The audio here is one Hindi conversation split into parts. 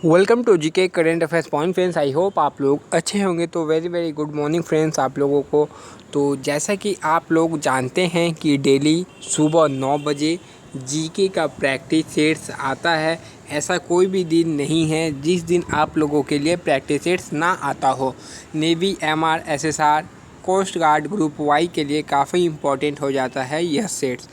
Welcome to GK current affairs point friends. I hope आप लोग अच्छे होंगे। तो very very good morning friends आप लोगों को। तो जैसा कि आप लोग जानते हैं कि डेली सुबह 9 बजे जीके का प्रैक्टिस सेट्स आता है। ऐसा कोई भी दिन नहीं है जिस दिन आप लोगों के लिए प्रैक्टिस सेट्स ना आता हो। Navy, MR, SSR, coast guard, group Y के लिए काफ़ी इंपॉर्टेंट हो जाता है यह सेट्स।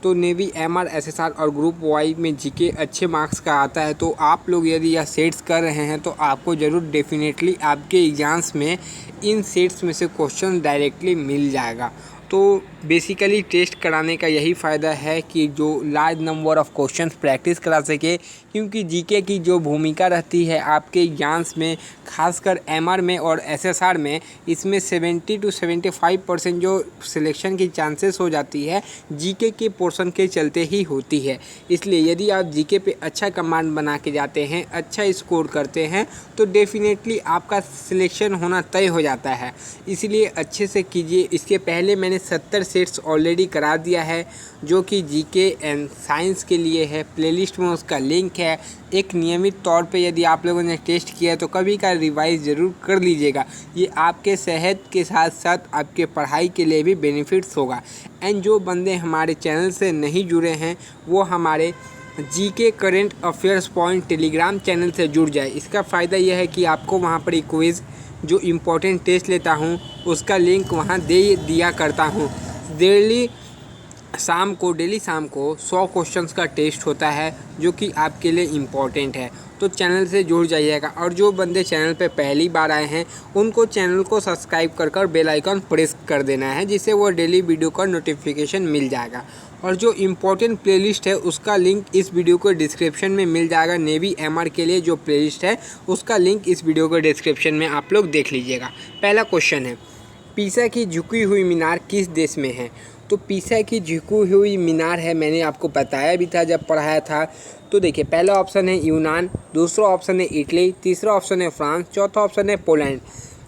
तो नेवी, एमआर, एसएसआर और ग्रुप वाई में जीके अच्छे मार्क्स का आता है। तो आप लोग यदि यह सेट्स कर रहे हैं तो आपको ज़रूर डेफिनेटली आपके एग्ज़ाम्स में इन सेट्स में से क्वेश्चन डायरेक्टली मिल जाएगा। तो बेसिकली टेस्ट कराने का यही फ़ायदा है कि जो large number of questions practice करा सके, क्योंकि जीके की जो भूमिका रहती है आपके एग्जाम्स में, खासकर एमआर में और एसएसआर में, इसमें 70 to 75% जो सिलेक्शन की चांसेस हो जाती है जीके के पोर्शन के चलते ही होती है। इसलिए यदि आप जीके पे अच्छा कमांड बना के जाते हैं, अच्छा स्कोर करते हैं, तो डेफिनेटली आपका सिलेक्शन होना तय हो जाता है। इसलिए अच्छे से कीजिए। इसके पहले मैंने 70 सेट्स ऑलरेडी करा दिया है जो कि जीके एंड साइंस के लिए है। प्लेलिस्ट में उसका लिंक है। एक नियमित तौर पे यदि आप लोगों ने टेस्ट किया है तो कभी का रिवाइज ज़रूर कर लीजिएगा। ये आपके सेहत के साथ साथ आपके पढ़ाई के लिए भी बेनिफिट्स होगा। एंड जो बंदे हमारे चैनल से नहीं जुड़े हैं वो हमारे GK current affairs point Telegram channel से जुड़ जाए। इसका फ़ायदा यह है कि आपको वहाँ पर एक क्विज़, जो इम्पोर्टेंट टेस्ट लेता हूँ उसका लिंक वहाँ दे दिया करता हूँ। डेली शाम को 100 क्वेश्चंस का टेस्ट होता है जो कि आपके लिए इम्पोर्टेंट है। तो चैनल से जुड़ जाइएगा। और जो बंदे चैनल पे पहली बार आए हैं उनको चैनल को सब्सक्राइब कर बेल आइकन प्रेस कर देना है, जिससे वो डेली वीडियो का नोटिफिकेशन मिल जाएगा। और जो इम्पोर्टेंट प्लेलिस्ट है उसका लिंक इस वीडियो को डिस्क्रिप्शन में मिल जाएगा। नेवी, एमआर के लिए जो प्लेलिस्ट है उसका लिंक इस वीडियो को डिस्क्रिप्शन में आप लोग देख लीजिएगा। पहला क्वेश्चन है, पीसा की झुकी हुई मीनार किस देश में है? तो पीसा की झुकी हुई मीनार है, मैंने आपको बताया भी था जब पढ़ाया था। तो देखिए, पहला ऑप्शन है यूनान, दूसरा ऑप्शन है इटली, तीसरा ऑप्शन है फ्रांस, चौथा ऑप्शन है पोलैंड।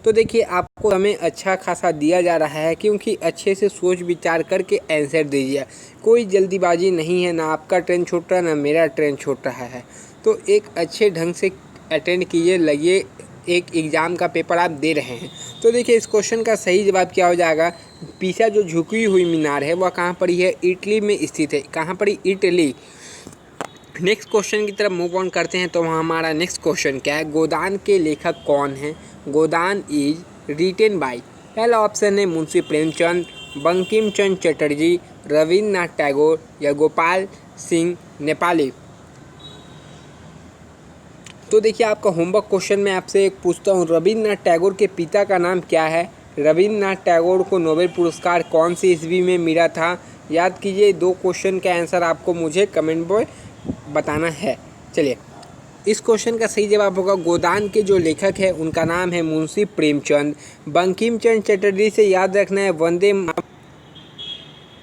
तो देखिए, आपको समय अच्छा खासा दिया जा रहा है, क्योंकि अच्छे से सोच विचार करके आंसर दीजिए। कोई जल्दीबाजी नहीं है, ना आपका ट्रेन छूट रहा है ना मेरा ट्रेन छूट रहा है। तो एक अच्छे ढंग से अटेंड कीजिए, लगिए एक एग्ज़ाम का पेपर आप दे रहे हैं। तो देखिए, इस क्वेश्चन का सही जवाब क्या हो जाएगा? पीसा जो झुकी हुई मीनार है वह कहाँ पर है? इटली में स्थित है। कहाँ पर? इटली। नेक्स्ट क्वेश्चन की तरफ मूव ऑन करते हैं। तो हमारा नेक्स्ट क्वेश्चन क्या है? गोदान के लेखक कौन है? गोदान इज रिटेन बाय। पहला ऑप्शन है मुंशी प्रेमचंद, बंकिम चंद्र चटर्जी, रविन्द्रनाथ टैगोर या गोपाल सिंह नेपाली। तो देखिए, आपका होमवर्क क्वेश्चन में आपसे एक पूछता हूँ, रविन्द्रनाथ टैगोर के पिता का नाम क्या है? रविन्द्रनाथ टैगोर को नोबेल पुरस्कार कौन सी ईस्वी में मिला था? याद कीजिए, 2 क्वेश्चन का आंसर आपको मुझे कमेंट में बताना है। चलिए, इस क्वेश्चन का सही जवाब होगा, गोदान के जो लेखक है उनका नाम है मुंशी प्रेमचंद। बंकिम चंद्र चटर्जी से याद रखना है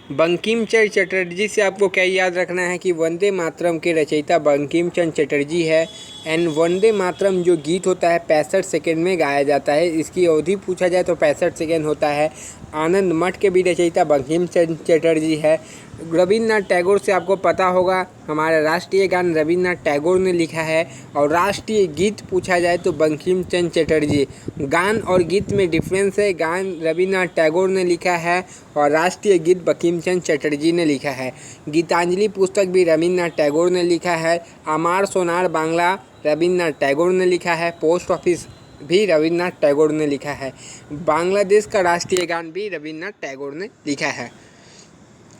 बंकिम चंद्र चटर्जी से आपको क्या याद रखना है कि वंदे मातरम के रचयिता बंकिम चंद्र चटर्जी है। एंड वंदे मातरम जो गीत होता है 65 सेकेंड में गाया जाता है। इसकी अवधि पूछा जाए तो 65 सेकेंड होता है। आनंद मठ के भी रचयिता बंकिम चंद्र चटर्जी है। रविन्द्रनाथ टैगोर से आपको पता होगा, हमारा राष्ट्रीय गान रविन्द्रनाथ टैगोर ने लिखा है। और राष्ट्रीय गीत पूछा जाए तो बंकिम चंद्र चटर्जी। गान और गीत में डिफरेंस है। गान रविन्द्रनाथ टैगोर ने लिखा है और राष्ट्रीय गीत बंकिम चंद्र चटर्जी ने लिखा है। गीतांजलि पुस्तक भी रविन्द्रनाथ टैगोर ने लिखा है। अमार सोनार बांग्ला रविन्द्रनाथ टैगोर ने लिखा है। पोस्ट ऑफिस भी रविन्द्रनाथ टैगोर ने लिखा है। बांग्लादेश का राष्ट्रीय गान भी रविन्द्रनाथ टैगोर ने लिखा है।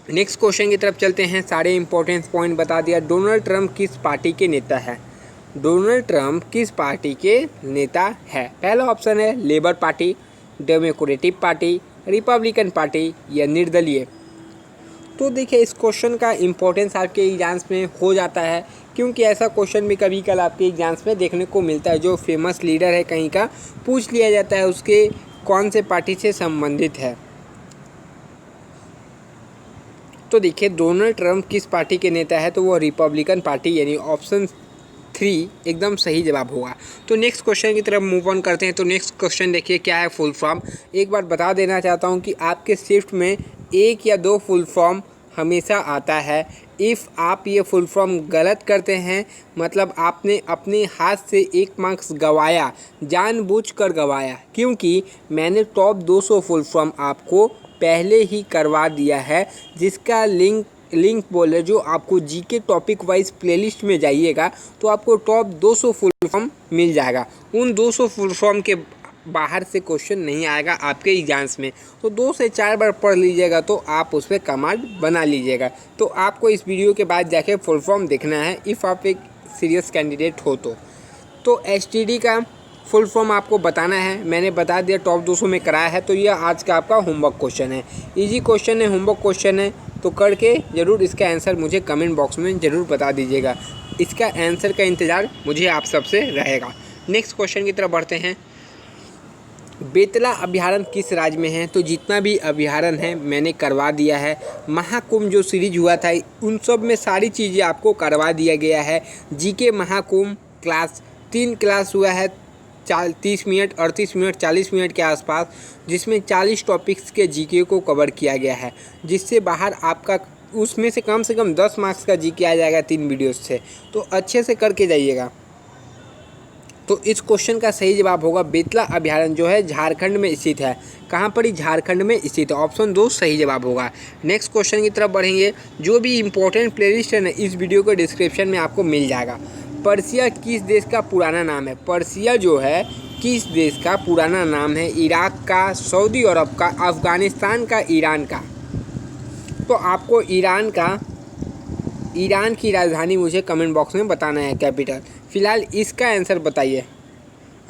नेक्स्ट क्वेश्चन की तरफ चलते हैं। सारे इंपॉर्टेंट पॉइंट बता दिया। डोनाल्ड ट्रंप किस पार्टी के नेता है? डोनाल्ड ट्रंप किस पार्टी के नेता है? पहला ऑप्शन है labour party, democratic party, Republican party या निर्दलीय। तो देखिए, इस क्वेश्चन का इम्पोर्टेंस आपके एग्जाम्स में हो जाता है, क्योंकि ऐसा क्वेश्चन भी कभी कल आपके एग्जाम्स में देखने को मिलता है। जो फेमस लीडर है कहीं का पूछ लिया जाता है, उसके कौन से पार्टी से संबंधित है। तो देखिए, डोनाल्ड ट्रंप किस पार्टी के नेता है? तो वो रिपब्लिकन पार्टी, यानी ऑप्शन 3 एकदम सही जवाब होगा। तो नेक्स्ट क्वेश्चन की तरफ मूव ऑन करते हैं। तो नेक्स्ट क्वेश्चन देखिए, क्या है फुल फॉर्म। एक बार बता देना चाहता हूँ कि आपके शिफ्ट में 1 या 2 फुल फॉर्म हमेशा आता है। इफ़ आप ये फुल फॉर्म गलत करते हैं मतलब आपने अपने हाथ से 1 मार्क्स गंवाया, जानबूझकर गंवाया, क्योंकि मैंने टॉप 200 फुल फॉर्म आपको पहले ही करवा दिया है, जिसका लिंक बोले जो आपको जीके टॉपिक वाइज प्लेलिस्ट में जाइएगा तो आपको टॉप 200 फुल फॉर्म मिल जाएगा। उन 200 फुल फॉर्म के बाहर से क्वेश्चन नहीं आएगा आपके एग्जाम्स में, तो 2 से 4 बार पढ़ लीजिएगा तो आप उस पर कमांड बना लीजिएगा। तो आपको इस वीडियो के बाद जाके फुल फॉर्म देखना है इफ़ आप एक सीरियस कैंडिडेट हो तो एसटीडी का फुल फॉर्म आपको बताना है। मैंने बता दिया, टॉप 200 में कराया है। तो ये आज का आपका होमवर्क क्वेश्चन है, इजी क्वेश्चन है, होमवर्क क्वेश्चन है, तो करके ज़रूर इसका आंसर मुझे कमेंट बॉक्स में ज़रूर बता दीजिएगा। इसका आंसर का इंतज़ार मुझे आप सबसे रहेगा। नेक्स्ट क्वेश्चन की तरफ बढ़ते हैं। बेतला अभयारण्य किस राज्य में है? तो जितना भी अभयारण्य है मैंने करवा दिया है। महाकुंभ जो सीरीज हुआ था उन सब में सारी चीज़ें आपको करवा दिया गया है। जीके महाकुंभ क्लास 3 क्लास हुआ है 30 मिनट 38 मिनट 40 मिनट के आसपास, जिसमें 40 टॉपिक्स के जीके को कवर किया गया है, जिससे बाहर आपका उसमें से कम 10 मार्क्स का जीके आ जाएगा 3 वीडियोस से। तो अच्छे से करके जाइएगा। तो इस क्वेश्चन का सही जवाब होगा बेतला अभयारण्य जो है झारखंड में स्थित है। कहाँ पर? झारखंड में स्थित है। ऑप्शन 2 सही जवाब होगा। नेक्स्ट क्वेश्चन की तरफ बढ़ेंगे। जो भी इंपॉर्टेंट प्लेलिस्ट है ना इस वीडियो के डिस्क्रिप्शन में आपको मिल जाएगा। पर्सिया किस देश का पुराना नाम है? पर्सिया जो है किस देश का पुराना नाम है? इराक का, सऊदी अरब का, अफ़गानिस्तान का, ईरान का? तो आपको ईरान की राजधानी मुझे कमेंट बॉक्स में बताना है, कैपिटल। फ़िलहाल इसका आंसर बताइए।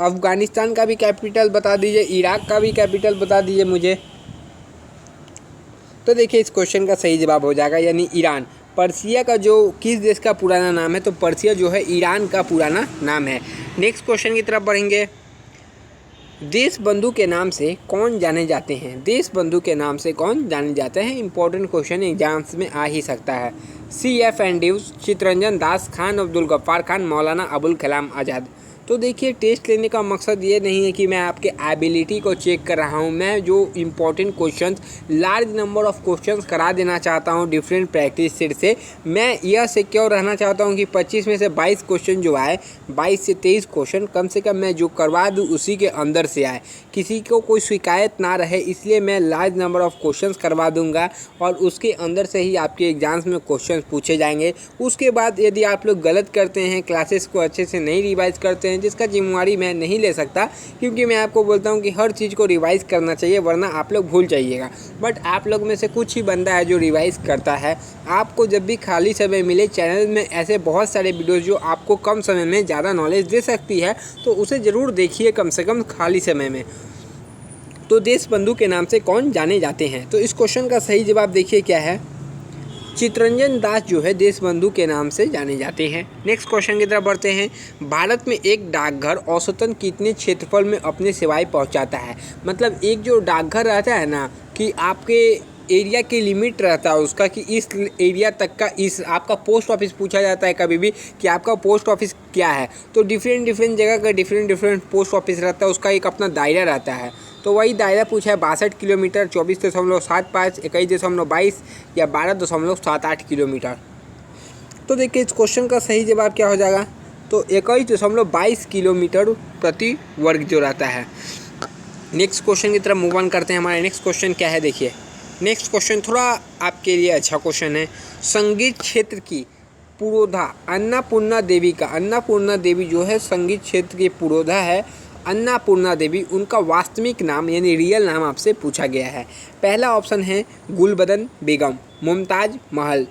अफ़गानिस्तान का भी कैपिटल बता दीजिए, इराक का भी कैपिटल बता दीजिए मुझे। तो देखिए इस क्वेश्चन का सही जवाब हो जाएगा यानी ईरान। पर्सिया का जो किस देश का पुराना नाम है? तो पर्सिया जो है ईरान का पुराना नाम है। नेक्स्ट क्वेश्चन की तरफ बढ़ेंगे। देश बंधु के नाम से कौन जाने जाते हैं? देश बंधु के नाम से कौन जाने जाते हैं? इंपॉर्टेंट क्वेश्चन एग्जाम्स में आ ही सकता है। CF Andrews, Chittaranjan Das, Khan Abdul Gaffar Khan, Maulana Abul Kalam Azad. तो देखिए टेस्ट लेने का मकसद ये नहीं है कि मैं आपके एबिलिटी को चेक कर रहा हूँ, मैं जो important questions large number of questions करा देना चाहता हूँ डिफरेंट प्रैक्टिस सेट से। मैं यह सिक्योर रहना चाहता हूँ कि 25 में से 22 क्वेश्चन जो आए, 22 से 23 क्वेश्चन कम से कम मैं जो करवा दूँ उसी के अंदर से आए, किसी को कोई शिकायत ना रहे। इसलिए मैं लार्ज नंबर ऑफ क्वेश्चंस करवा दूंगा और उसके अंदर से ही आपके एग्जाम्स में क्वेश्चन पूछे जाएंगे। उसके बाद यदि आप लोग गलत करते हैं, क्लासेस को अच्छे से नहीं रिवाइज करते हैं, जिसका जिम्मेवारी मैं नहीं ले सकता, क्योंकि मैं आपको बोलता हूं कि हर चीज़ को रिवाइज करना चाहिए वरना आप लोग भूल जाइएगा। बट आप लोग में से कुछ ही बंदा है जो रिवाइज करता है। आपको जब भी खाली समय मिले, चैनल में ऐसे बहुत सारे वीडियोस जो आपको कम समय में ज़्यादा नॉलेज दे सकती है, तो उसे ज़रूर देखिए कम से कम खाली समय में। तो देश बंधु के नाम से कौन जाने जाते हैं? तो इस क्वेश्चन का सही जवाब देखिए क्या है। चित्तरंजन दास जो है देश बंधु के नाम से जाने जाते हैं। नेक्स्ट क्वेश्चन की तरफ बढ़ते हैं। भारत में एक डाकघर औसतन कितने क्षेत्रफल में अपने सेवाएं पहुंचाता है? मतलब एक जो डाकघर रहता है ना कि आपके एरिया की लिमिट रहता है उसका, कि इस एरिया तक का, इस आपका पोस्ट ऑफिस पूछा जाता है कभी भी कि आपका पोस्ट ऑफिस क्या है, तो डिफरेंट जगह का डिफरेंट पोस्ट ऑफिस रहता है, उसका एक अपना दायरा रहता है। तो वही दायरा पूछा है 62 किलोमीटर, 24.75, 21.22 या 12.78 किलोमीटर। तो देखिए इस क्वेश्चन का सही जवाब क्या हो जाएगा? तो 21.22 किलोमीटर प्रति वर्ग जो रहता है। नेक्स्ट क्वेश्चन की तरफ मूव ऑन करते हैं। हमारे नेक्स्ट क्वेश्चन क्या है देखिए। नेक्स्ट क्वेश्चन थोड़ा आपके लिए अच्छा क्वेश्चन है। संगीत क्षेत्र की पुरोधा अन्नपूर्णा देवी का, अन्नपूर्णा देवी जो है संगीत क्षेत्र की पुरोधा है अन्नपूर्णा देवी, उनका वास्तविक नाम यानी रियल नाम आपसे पूछा गया है। पहला ऑप्शन है गुलबदन बेगम, मुमताज महल,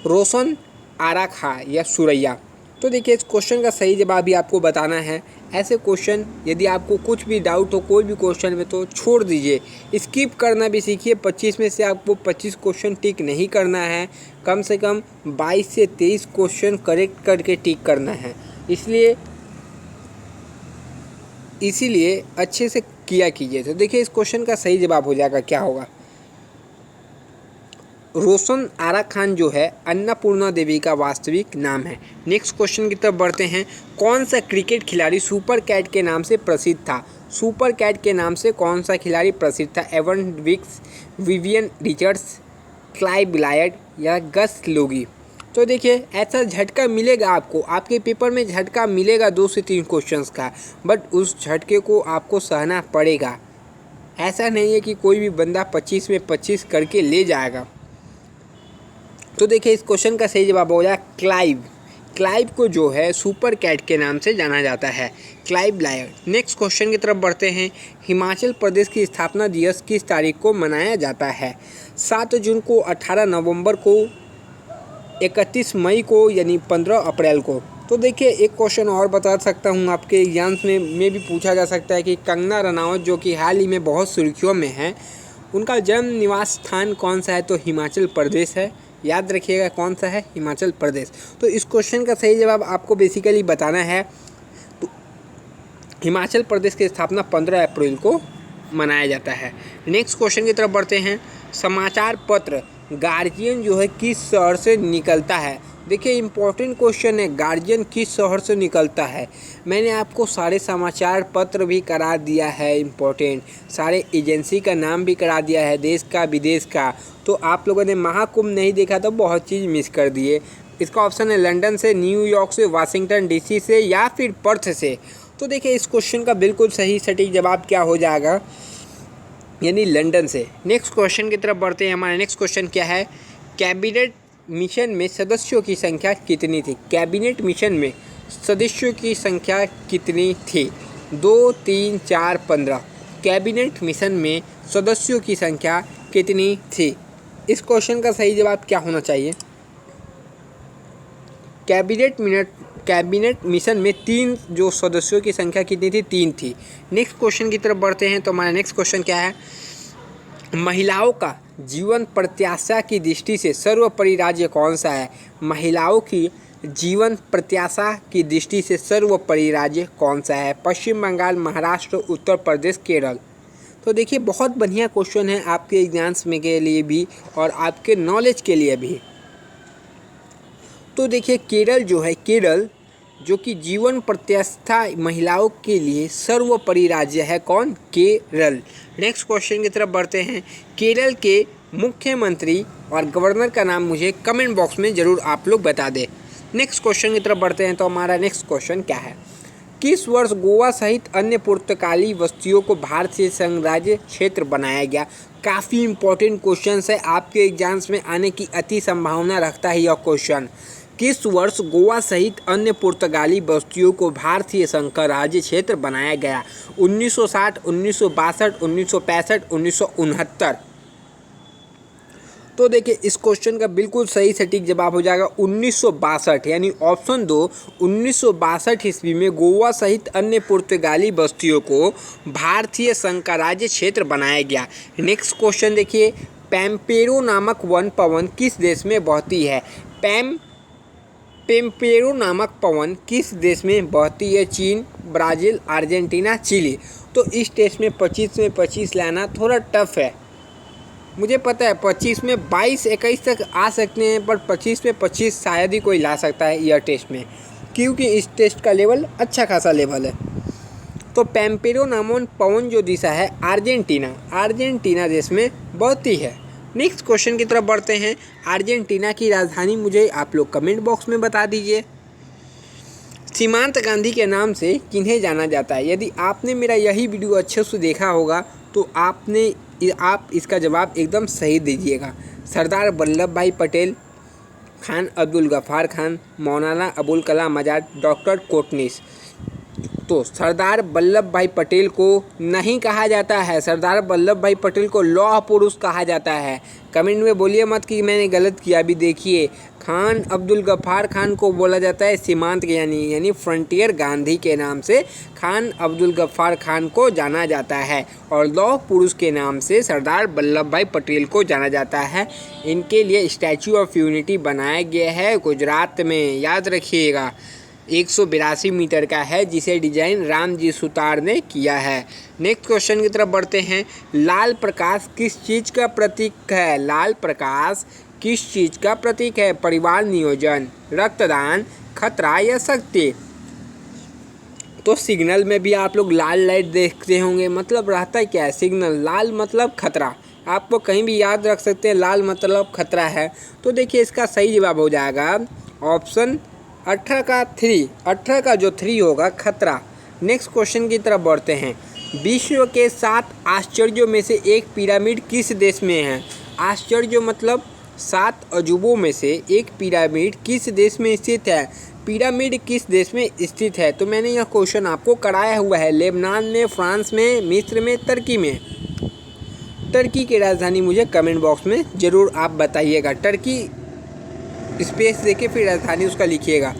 रोशन आरा खां या सुरैया। तो देखिए इस क्वेश्चन का सही जवाब भी आपको बताना है। ऐसे क्वेश्चन यदि आपको कुछ भी डाउट हो कोई भी क्वेश्चन में तो छोड़ दीजिए, स्किप करना भी सीखिए। 25 में से आपको 25 क्वेश्चन टिक नहीं करना है, कम से कम 22 से 23 क्वेश्चन करेक्ट करके टिक करना है। इसीलिए अच्छे से किया कीजिए। तो देखिए इस क्वेश्चन का सही जवाब हो जाएगा, क्या होगा? रोशन आरा खान जो है अन्नपूर्णा देवी का वास्तविक नाम है। नेक्स्ट क्वेश्चन की तरफ बढ़ते हैं। कौन सा क्रिकेट खिलाड़ी सुपर कैट के नाम से प्रसिद्ध था? सुपर कैट के नाम से कौन सा खिलाड़ी प्रसिद्ध था? एवन Weekes, Vivian Richards, Clive Lloyd या गस लोगी। तो देखिए ऐसा झटका मिलेगा आपको, आपके पेपर में झटका मिलेगा 2 से 3 क्वेश्चंस का, बट उस झटके को आपको सहना पड़ेगा। ऐसा नहीं है कि कोई भी बंदा 25 में 25 करके ले जाएगा। तो देखिए इस क्वेश्चन का सही जवाब हो जाए क्लाइव। क्लाइव को जो है सुपर कैट के नाम से जाना जाता है, क्लाइव लायड। नेक्स्ट क्वेश्चन की तरफ बढ़ते हैं। हिमाचल प्रदेश की स्थापना दिवस किस तारीख को मनाया जाता है? 7 जून को, 18 नवंबर को, 31 मई को, यानी 15 अप्रैल को। तो देखिए एक क्वेश्चन और बता सकता हूँ आपके एग्जाम्स में भी पूछा जा सकता है कि कंगना रनावत जो कि हाल ही में बहुत सुर्खियों में है, उनका जन्म निवास स्थान कौन सा है? तो हिमाचल प्रदेश है। याद रखिएगा कौन सा है? हिमाचल प्रदेश। तो इस क्वेश्चन का सही जवाब आपको बेसिकली बताना है। तो हिमाचल प्रदेश की स्थापना 15 अप्रैल को मनाया जाता है। नेक्स्ट क्वेश्चन की तरफ बढ़ते हैं। समाचार पत्र गार्जियन जो है किस शहर से निकलता है? देखिए इम्पोर्टेंट क्वेश्चन है, गार्जियन किस शहर से निकलता है। मैंने आपको सारे समाचार पत्र भी करा दिया है, इम्पोर्टेंट सारे एजेंसी का नाम भी करा दिया है, देश का विदेश का। तो आप लोगों ने महाकुंभ नहीं देखा तो बहुत चीज़ मिस कर दिए। इसका ऑप्शन है लंदन से, न्यूयॉर्क से, वाशिंगटन डीसी से या फिर पर्थ से। तो देखिए इस क्वेश्चन का बिल्कुल सही सटीक जवाब क्या हो जाएगा? यानी लंदन से। नेक्स्ट क्वेश्चन की तरफ बढ़ते हैं। हमारा नेक्स्ट क्वेश्चन क्या है? कैबिनेट मिशन में सदस्यों की संख्या कितनी थी? कैबिनेट मिशन में सदस्यों की संख्या कितनी थी? 2, 3, 4, 15। कैबिनेट मिशन में सदस्यों की संख्या कितनी थी? इस क्वेश्चन का सही जवाब क्या होना चाहिए? कैबिनेट मिशन में 3 जो सदस्यों की संख्या कितनी थी? 3 थी। नेक्स्ट क्वेश्चन की तरफ बढ़ते हैं। तो हमारा नेक्स्ट क्वेश्चन क्या है? महिलाओं का जीवन प्रत्याशा की दृष्टि से सर्वोपरि राज्य कौन सा है? महिलाओं की जीवन प्रत्याशा की दृष्टि से सर्वोपरि राज्य कौन सा है? पश्चिम बंगाल, महाराष्ट्र, उत्तर प्रदेश, केरल। तो देखिए बहुत बढ़िया क्वेश्चन है आपके एग्जाम्स में के लिए भी और आपके नॉलेज के लिए भी। तो देखिए केरल जो है, केरल जो कि जीवन प्रत्याशा महिलाओं के लिए सर्वोपरि राज्य है। कौन? केरल। नेक्स्ट क्वेश्चन की तरफ बढ़ते हैं। केरल के मुख्यमंत्री और गवर्नर का नाम मुझे कमेंट बॉक्स में ज़रूर आप लोग बता दें। नेक्स्ट क्वेश्चन की तरफ बढ़ते हैं। तो हमारा नेक्स्ट क्वेश्चन क्या है? किस वर्ष गोवा सहित अन्य पुर्तगाली बस्तियों को भारतीय संघराज्य क्षेत्र बनाया गया? काफ़ी इंपॉर्टेंट क्वेश्चन है, आपके एग्जाम्स में आने की अति संभावना रखता है यह क्वेश्चन। किस वर्ष गोवा सहित अन्य पुर्तगाली बस्तियों को भारतीय संघराज्य क्षेत्र बनाया गया? 1960, 1962, 1965, 1969। तो देखिए इस क्वेश्चन का बिल्कुल सही सटीक जवाब हो जाएगा 1962, यानी ऑप्शन 2। 1962 ईस्वी में गोवा सहित अन्य पुर्तगाली बस्तियों को भारतीय संघराज्य क्षेत्र बनाया गया। नेक्स्ट क्वेश्चन देखिए। पैम्पेरो नामक वन पवन किस देश में बहती है? पैम्पेरो नामक पवन किस देश में बहती है? चीन, ब्राज़ील, अर्जेंटीना, चिली। तो इस टेस्ट में 25 में 25 लाना थोड़ा टफ है। मुझे पता है 25 में 22, 21 तक आ सकते हैं, पर 25 में 25 शायद ही कोई ला सकता है ईयर टेस्ट में, क्योंकि इस टेस्ट का लेवल अच्छा खासा लेवल है। तो पैम्पेरो नामक पवन जो दिशा है अर्जेंटीना देश में बहती है। नेक्स्ट क्वेश्चन की तरफ बढ़ते हैं। अर्जेंटीना की राजधानी मुझे आप लोग कमेंट बॉक्स में बता दीजिए। सीमांत गांधी के नाम से किन्हें जाना जाता है? यदि आपने मेरा यही वीडियो अच्छे से देखा होगा तो आप इसका जवाब एकदम सही दीजिएगा। सरदार वल्लभ भाई पटेल, खान अब्दुल गफ्फार खान, मौलाना अबुल कलाम आज़ाद, डॉक्टर कोटनिस। तो सरदार वल्लभ भाई पटेल को नहीं कहा जाता है, सरदार वल्लभ भाई पटेल को लौह पुरुष कहा जाता है। कमेंट में बोलिए मत कि मैंने गलत किया। अभी देखिए खान अब्दुल गफ्फार खान को बोला जाता है सीमांत यानी फ्रंटियर गांधी के नाम से खान अब्दुल गफ्फार खान को जाना जाता है, और लौह पुरुष के नाम से सरदार वल्लभ भाई पटेल को जाना जाता है। इनके लिए स्टैचू ऑफ यूनिटी बनाया गया है गुजरात में, याद रखिएगा। 182 मीटर का है, जिसे डिजाइन रामजी सुतार ने किया है। नेक्स्ट क्वेश्चन की तरफ बढ़ते हैं। लाल प्रकाश किस चीज़ का प्रतीक है? लाल प्रकाश किस चीज़ का प्रतीक है? परिवार नियोजन, रक्तदान, खतरा या शक्ति। तो सिग्नल में भी आप लोग लाल लाइट देखते होंगे, मतलब रहता क्या है? सिग्नल लाल मतलब खतरा, आपको कहीं भी याद रख सकते हैं, लाल मतलब खतरा है। तो देखिए इसका सही जवाब हो जाएगा ऑप्शन 18 का 3, 18 का जो 3 होगा खतरा। नेक्स्ट क्वेश्चन की तरफ बढ़ते हैं। विश्व के 7 आश्चर्यों में से एक पिरामिड किस देश में है? आश्चर्य मतलब 7 अजूबों में से एक पिरामिड किस देश में स्थित है? पिरामिड किस देश में स्थित है? तो मैंने यह क्वेश्चन आपको कराया हुआ है, लेबनान में, फ्रांस में, मिस्र में, तुर्की में। तुर्की की राजधानी मुझे कमेंट बॉक्स में ज़रूर आप बताइएगा। तुर्की स्पेस देके फिर राजधानी उसका लिखिएगा।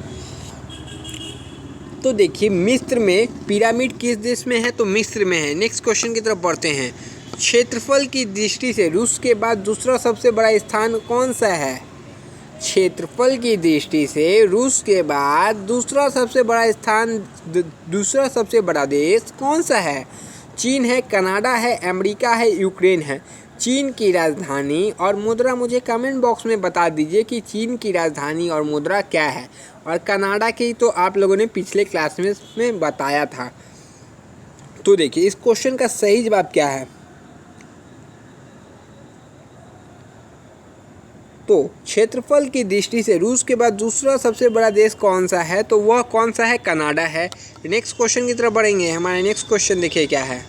तो देखिए मिस्र में पिरामिड किस देश में है? तो मिस्र में है। नेक्स्ट क्वेश्चन की तरफ बढ़ते हैं। क्षेत्रफल की दृष्टि से रूस के बाद दूसरा सबसे बड़ा स्थान कौन सा है? क्षेत्रफल की दृष्टि से रूस के बाद दूसरा सबसे बड़ा देश कौन सा है? चीन है, कनाडा है, अमेरिका है, यूक्रेन है। चीन की राजधानी और मुद्रा मुझे कमेंट बॉक्स में बता दीजिए कि चीन की राजधानी और मुद्रा क्या है। और कनाडा की तो आप लोगों ने पिछले क्लास में बताया था। तो देखिए इस क्वेश्चन का सही जवाब क्या है? तो क्षेत्रफल की दृष्टि से रूस के बाद दूसरा सबसे बड़ा देश कौन सा है? तो वह कौन सा है? कनाडा है। नेक्स्ट क्वेश्चन की तरफ बढ़ेंगे। हमारा नेक्स्ट क्वेश्चन देखिए क्या है।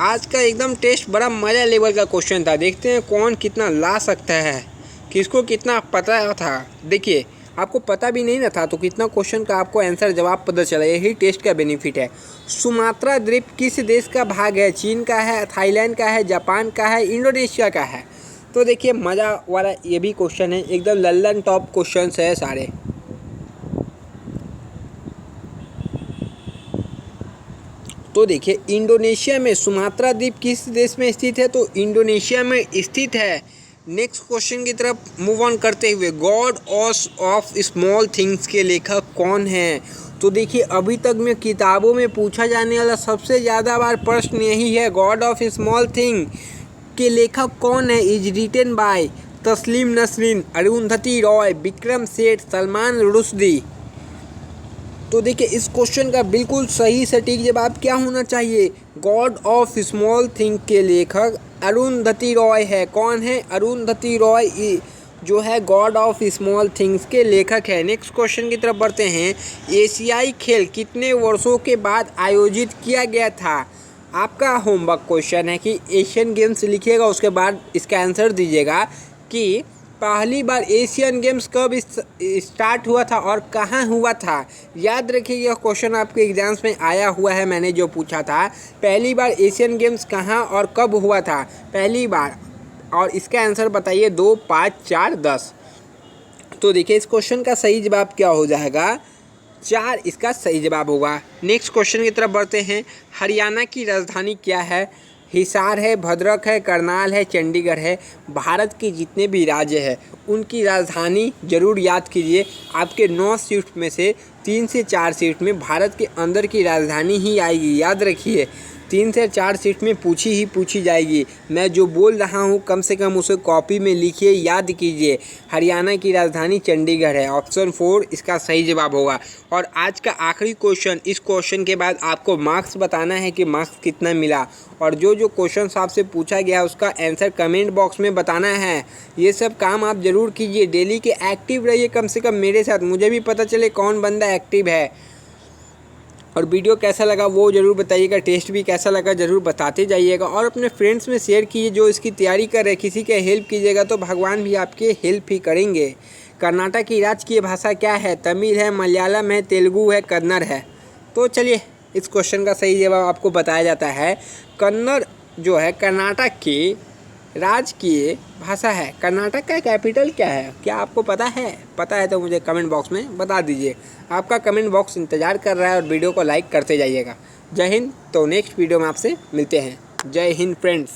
आज का एकदम टेस्ट बड़ा मजा लेवल का क्वेश्चन था। देखते हैं कौन कितना ला सकता है, किसको कितना पता था। देखिए आपको पता भी नहीं ना था तो कितना क्वेश्चन का आपको आंसर जवाब पता चला, यही टेस्ट का बेनिफिट है। सुमात्रा द्वीप किस देश का भाग है? चीन का है, थाईलैंड का है, जापान का है, इंडोनेशिया का है? तो देखिए मज़ा वाला ये भी क्वेश्चन है, एकदम लल्लन टॉप क्वेश्चन है सारे। तो देखिए इंडोनेशिया में सुमात्रा द्वीप किस देश में स्थित है? तो इंडोनेशिया में स्थित है। नेक्स्ट क्वेश्चन की तरफ मूव ऑन करते हुए, गॉड ऑफ स्मॉल थिंग्स के लेखक कौन हैं? तो देखिए अभी तक में किताबों में पूछा जाने वाला सबसे ज़्यादा बार प्रश्न यही है, गॉड ऑफ स्मॉल थिंग के लेखक कौन है? इज रिटन बाय तस्लीम नसरीन, अरुंधति रॉय, विक्रम सेठ, सलमान रुश्दी। तो देखिए इस क्वेश्चन का बिल्कुल सही सटीक जवाब क्या होना चाहिए? गॉड ऑफ स्मॉल थिंग के लेखक अरुंधति रॉय है। कौन है? अरुंधति रॉय जो है गॉड ऑफ स्मॉल थिंग्स के लेखक है। नेक्स्ट क्वेश्चन की तरफ बढ़ते हैं। एशियाई खेल कितने वर्षों के बाद आयोजित किया गया था? आपका होमवर्क क्वेश्चन है कि एशियन गेम्स लिखिएगा, उसके बाद इसका आंसर दीजिएगा कि पहली बार एशियन गेम्स कब स्टार्ट हुआ था और कहाँ हुआ था। याद रखिए यह क्वेश्चन आपके एग्जाम्स में आया हुआ है, मैंने जो पूछा था पहली बार एशियन गेम्स कहाँ और कब हुआ था पहली बार, और इसका आंसर बताइए 2, 5, 4, 10। तो देखिए इस क्वेश्चन का सही जवाब क्या हो जाएगा? 4 इसका सही जवाब होगा। नेक्स्ट क्वेश्चन की तरफ बढ़ते हैं। हरियाणा की राजधानी क्या है? हिसार है, भद्रक है, करनाल है, चंडीगढ़ है। भारत के जितने भी राज्य हैं उनकी राजधानी ज़रूर याद कीजिए। आपके 9 सीट में से 3 से 4 सीट में भारत के अंदर की राजधानी ही आएगी। याद रखिए 3 से 4 सीट में पूछी जाएगी। मैं जो बोल रहा हूँ कम से कम उसे कॉपी में लिखिए, याद कीजिए। हरियाणा की राजधानी चंडीगढ़ है। ऑप्शन 4 इसका सही जवाब होगा। और आज का आखिरी क्वेश्चन, इस क्वेश्चन के बाद आपको मार्क्स बताना है कि मार्क्स कितना मिला, और जो क्वेश्चन आपसे पूछा गया उसका आंसर कमेंट बॉक्स में बताना है। ये सब काम आप ज़रूर कीजिए, डेली के एक्टिव रहिए कम से कम मेरे साथ, मुझे भी पता चले कौन बंदा एक्टिव है। और वीडियो कैसा लगा वो ज़रूर बताइएगा, टेस्ट भी कैसा लगा ज़रूर बताते जाइएगा, और अपने फ्रेंड्स में शेयर कीजिए जो इसकी तैयारी कर रहे हैं। किसी के हेल्प कीजिएगा तो भगवान भी आपके हेल्प ही करेंगे। कर्नाटक की राजकीय भाषा क्या है? तमिल है, मलयालम है, तेलुगु है, कन्नड़ है। तो चलिए इस क्वेश्चन का सही जवाब आपको बताया जाता है कन्नड़ जो है कर्नाटक की राजकीय भाषा है। कर्नाटक का कैपिटल क्या है? क्या आपको पता है? पता है तो मुझे कमेंट बॉक्स में बता दीजिए। आपका कमेंट बॉक्स इंतज़ार कर रहा है, और वीडियो को लाइक करते जाइएगा। जय हिंद। तो नेक्स्ट वीडियो में आपसे मिलते हैं। जय हिंद फ्रेंड्स।